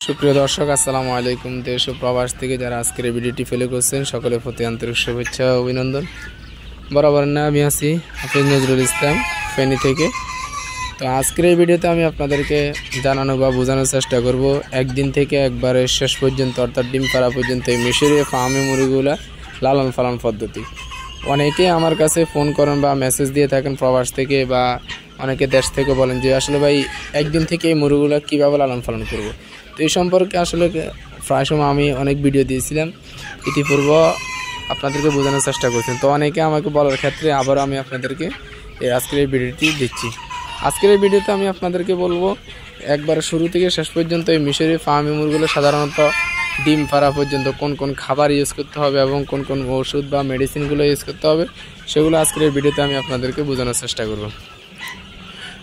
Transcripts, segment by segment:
সুপ্রিয় দর্শক, আসসালামু আলাইকুম। দেশ ও প্রবাস থেকে যারা আজকের ভিডিওটি ফলো করছেন সকলের প্রতি আন্তরিক শুভেচ্ছা ও অভিনন্দন। বরাবর না আমি আছি হাফিজ নজরুল ইসলাম ফেনী থেকে। তো আজকের এই ভিডিওতে আমি আপনাদেরকে জানানো বা বোঝানোর চেষ্টা করব একদিন থেকে একবারে শেষ পর্যন্ত অর্থাৎ ডিম পাড়া পর্যন্ত এই মিশরীয় ফার্মে মুরগিগুলা লালন পালন পদ্ধতি। অনেকে আমার কাছে ফোন করেন বা মেসেজ দিয়ে থাকেন প্রবাস থেকে, বা অনেকে দেশ থেকে বলেন যে আসলে ভাই একদিন থেকে এই মুরগিগুলো কীভাবে লালন পালন করব। তো এই সম্পর্কে আসলে প্রায় সময় আমি অনেক ভিডিও দিয়েছিলাম, ইতিপূর্ব আপনাদেরকে বোঝানোর চেষ্টা করছেন। তো অনেকে আমাকে বলার ক্ষেত্রে আবারও আমি আপনাদেরকে আজকের এই ভিডিওটি দিচ্ছি। আজকের এই ভিডিওতে আমি আপনাদেরকে বলবো একবার শুরু থেকে শেষ পর্যন্ত এই মিশরীয় ফার্মি মুরগিগুলো সাধারণত ডিম পাড়া পর্যন্ত কোন কোন খাবার ইউজ করতে হবে এবং কোন কোন ওষুধ বা মেডিসিনগুলো ইউজ করতে হবে সেগুলো আজকের এই ভিডিওতে আমি আপনাদেরকে বোঝানোর চেষ্টা করব।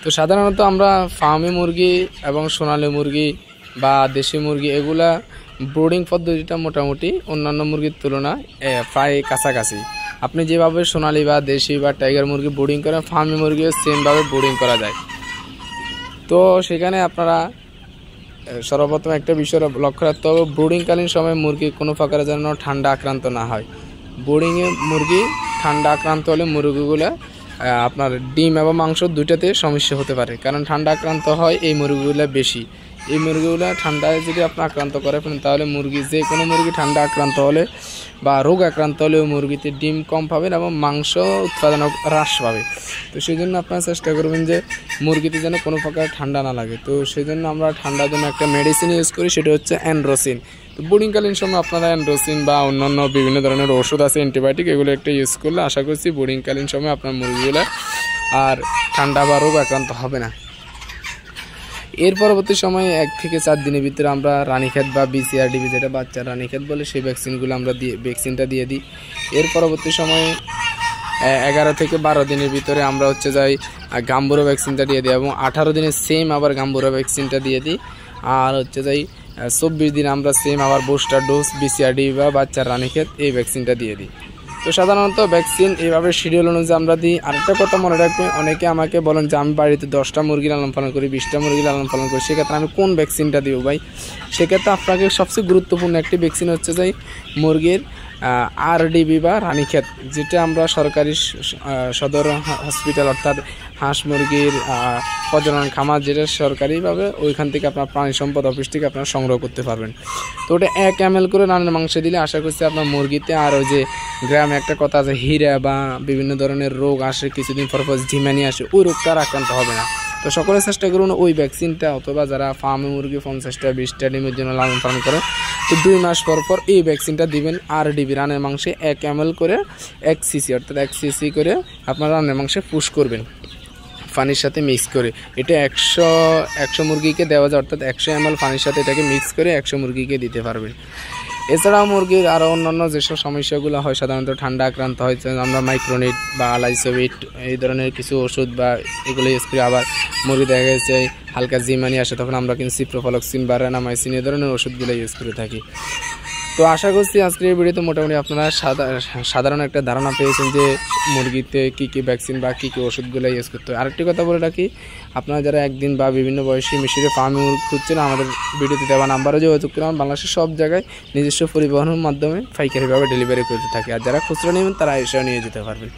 তো সাধারণত আমরা ফার্মি মুরগি এবং সোনালী মুরগি বা দেশি মুরগি এগুলা ব্রোডিং পদ্ধতিটা মোটামুটি অন্যান্য মুরগির তুলনায় প্রায় কাছাকাছি। আপনি যেভাবে সোনালী বা দেশি বা টাইগার মুরগি ব্রোডিং করেন, ফার্মি মুরগিও সেমভাবে ব্রোডিং করা যায়। তো সেখানে আপনারা সর্বপ্রথম একটা বিষয় লক্ষ্য রাখতে হবে, ব্রোডিংকালীন সময় মুরগি কোনো প্রকারে যেন ঠান্ডা আক্রান্ত না হয়। ব্রোডিংয়ে মুরগি ঠান্ডা আক্রান্ত হলে মুরগিগুলো আপনার ডিম এবং মাংস দুইটাতে সমস্যা হতে পারে, কারণ ঠান্ডা আক্রান্ত হয় এই মুরগিগুলো বেশি। এই মুরগিগুলো ঠান্ডায় যদি আপনি আক্রান্ত করে ফেলেন তাহলে মুরগি যে কোনো মুরগি ঠান্ডা আক্রান্ত হলে বা রোগ আক্রান্ত হলে ওই মুরগিতে ডিম কম পাবেন এবং মাংস উৎপাদন হ্রাস পাবে। তো সেই জন্য আপনারা চেষ্টা করবেন যে মুরগিতে যেন কোনো প্রকার ঠান্ডা না লাগে। তো সেই জন্য আমরা ঠান্ডার জন্য একটা মেডিসিন ইউজ করি, সেটা হচ্ছে অ্যান্ড্রোসিন। তো ব্রোডিংকালীন সময় আপনারা অ্যান্ড্রোসিন বা অন্যান্য বিভিন্ন ধরনের ওষুধ আছে, অ্যান্টিবায়োটিক, এগুলো একটা ইউজ করলে আশা করছি ব্রোডিংকালীন সময় আপনার মুরগিগুলো আর ঠান্ডা বা রোগ আক্রান্ত হবে না। এর পরবর্তী সময়ে 1 থেকে 4 দিনের ভিতরে আমরা রানীক্ষেত বা BCRDB, যেটা বাচ্চা রানীক্ষেত বলে, সেই ভ্যাকসিনগুলো আমরা ভ্যাকসিনটা দিয়ে দিই। এর পরবর্তী সময়ে 11 থেকে 12 দিনের ভিতরে আমরা যাই গাম্বুরা ভ্যাকসিনটা দিয়ে দিই এবং 18 দিনে সেম আবার গাম্বুরা ভ্যাকসিনটা দিয়ে দিই। আর যাই 24 দিন আমরা সেম আবার বুস্টার ডোজ BCRDB বা বাচ্চার রানীক্ষেত এই ভ্যাকসিনটা দিয়ে দিই। তো সাধারণত ভ্যাকসিন এইভাবে শিডিউল অনুযায়ী আমরা দিই। আরেকটা কথা মনে রাখবেন, অনেকে আমাকে বলেন যে আমি বাড়িতে 10টা মুরগি লালন পালন করি, 20টা মুরগি লালন পালন করি, সেক্ষেত্রে আমি কোন ভ্যাকসিনটা দিব ভাই? সেক্ষেত্রে আপনাকে সবচেয়ে গুরুত্বপূর্ণ একটি ভ্যাকসিন যাই মুরগির RDB বা রানীক্ষেত, যেটা আমরা সরকারি সদর হসপিটাল অর্থাৎ হাঁস মুরগির প্রজনন খামার, যেটা সরকারিভাবে ওইখান থেকে আপনার প্রাণী সম্পদ অফিস থেকে আপনারা সংগ্রহ করতে পারবেন। তো ওটা 1 ml করে রানের মাংস দিলে আশা করছি আপনার মুরগিতে আর ওই যে গ্রামে একটা কথা আছে হীরা বা বিভিন্ন ধরনের রোগ আসে, কিছুদিন পর ঝিমানি আসে, ওই রোগটা আর আক্রান্ত হবে না। তো সকলে চেষ্টা করুন ওই ভ্যাকসিনটা, অথবা যারা ফার্মে মুরগি 50টা 20টা ডিমের জন্য লালন পালন করেন, তো 2 মাস পর পর এই ভ্যাকসিনটা দিবেন। RDB রানের মাংসে 1 ml করে 1 cc অর্থাৎ 1 cc করে আপনার রানের মাংসে পুশ করবেন পানির সাথে মিক্স করে। এটা 100 মুরগিকে দেওয়া যায়, অর্থাৎ 100 ml পানির সাথে এটাকে মিক্স করে 100 মুরগিকে দিতে পারবেন। এছাড়াও মুরগির আরও অন্যান্য যেসব সমস্যাগুলো হয়, সাধারণত ঠান্ডা আক্রান্ত হয়, আমরা মাইক্রোনিট বা লাইসোভিট এই ধরনের কিছু ওষুধ বা এগুলো ইউজ করি। আবার মুরগি দেখা গেছে হালকা জিমানি আসে, তখন আমরা কিন্তু সিপ্রোফ্লক্সিন বা রানামাইসিন এই ধরনের ওষুধগুলো ইউজ করে থাকি। তো আশা করছি আজকের এই ভিডিওতে মোটামুটি আপনারা সাধারণ একটা ধারণা পেয়েছেন যে মুরগিতে কী কী ভ্যাকসিন বা কী কী ওষুধগুলো ইউজ করতে হয়। আরেকটি কথা বলে রাখি, আপনারা যারা একদিন বা বিভিন্ন বয়সী মিশরে ফার্মে মুরগি খুঁজছেন, আমাদের ভিডিওতে দেওয়া নাম্বারে যোগাযোগ করে বাংলাদেশের সব জায়গায় নিজস্ব পরিবহনের মাধ্যমে পাইকারিভাবে ডেলিভারি করতে থাকে। আর যারা খুচরা নেবেন তারা এসেও নিয়ে যেতে পারবেন।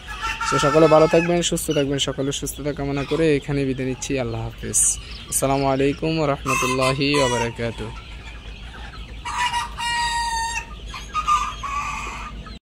তো সকলে ভালো থাকবেন, সুস্থ থাকবেন, সকলের সুস্থতা কামনা করে এখানে বিদায় নিচ্ছি। আল্লাহ হাফেজ। আসসালামু আলাইকুম ওয়া রাহমাতুল্লাহি ওয়া বারাকাতুহু।